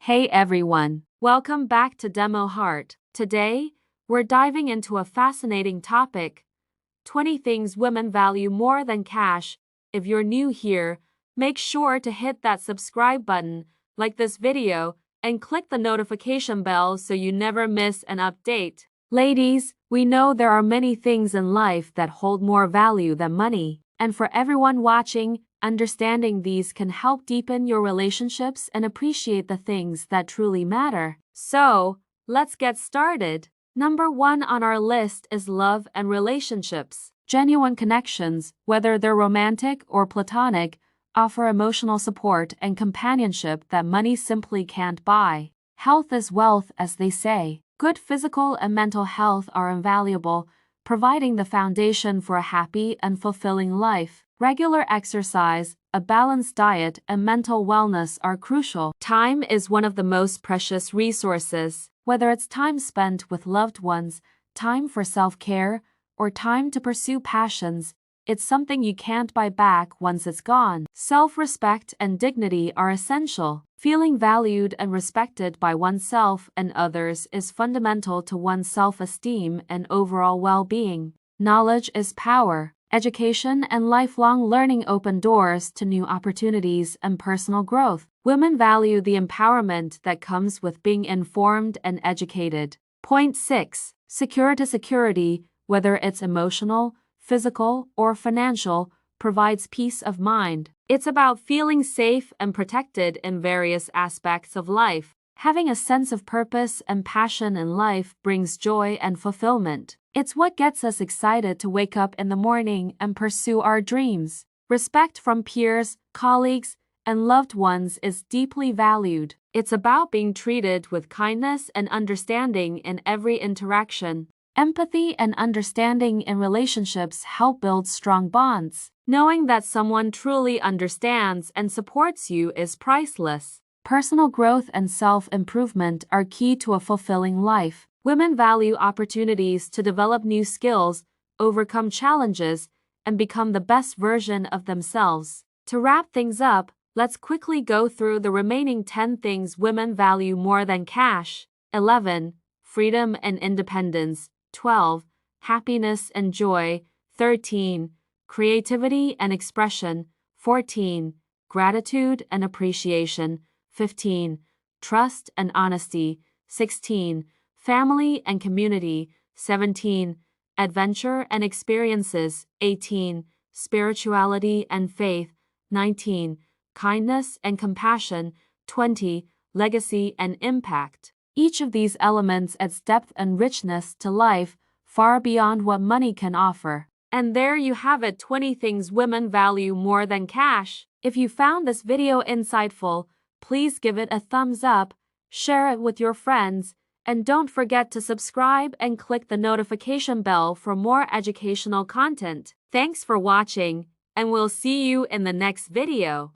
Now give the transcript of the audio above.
Hey everyone, welcome back to Demo Heart. Today, we're diving into a fascinating topic: 20 things women value more than cash. If you're new here, make sure to hit that subscribe button, like this video, and click the notification bell so you never miss an update. Ladies, we know there are many things in life that hold more value than money. And for everyone watching, understanding these can help deepen your relationships and appreciate the things that truly matter. So, let's get started. Number 1 on our list is love and relationships. Genuine connections, whether they're romantic or platonic, offer emotional support and companionship that money simply can't buy. Health is wealth, as they say. Good physical and mental health are invaluable, providing the foundation for a happy and fulfilling life. Regular exercise, a balanced diet, and mental wellness are crucial. Time is one of the most precious resources. Whether it's time spent with loved ones, time for self-care, or time to pursue passions, it's something you can't buy back once it's gone. Self-respect and dignity are essential. Feeling valued and respected by oneself and others is fundamental to one's self-esteem and overall well-being. Knowledge is power. Education and lifelong learning open doors to new opportunities and personal growth. Women value the empowerment that comes with being informed and educated. Point 6. Security, whether it's emotional, physical, or financial, provides peace of mind. It's about feeling safe and protected in various aspects of life. Having a sense of purpose and passion in life brings joy and fulfillment. It's what gets us excited to wake up in the morning and pursue our dreams. Respect from peers, colleagues, and loved ones is deeply valued. It's about being treated with kindness and understanding in every interaction. Empathy and understanding in relationships help build strong bonds. Knowing that someone truly understands and supports you is priceless. Personal growth and self-improvement are key to a fulfilling life. Women value opportunities to develop new skills, overcome challenges, and become the best version of themselves. To wrap things up, let's quickly go through the remaining 10 things women value more than cash. 11. Freedom and independence. 12. Happiness and joy. 13. Creativity and expression. 14. Gratitude and appreciation. 15. Trust and honesty. 16. Family and community. 17. Adventure and experiences. 18. Spirituality and faith. 19. Kindness and compassion. 20. Legacy and impact. Each of these elements adds depth and richness to life, far beyond what money can offer. And there you have it, 20 things women value more than cash. If you found this video insightful, please give it a thumbs up, share it with your friends, and don't forget to subscribe and click the notification bell for more educational content. Thanks for watching, and we'll see you in the next video.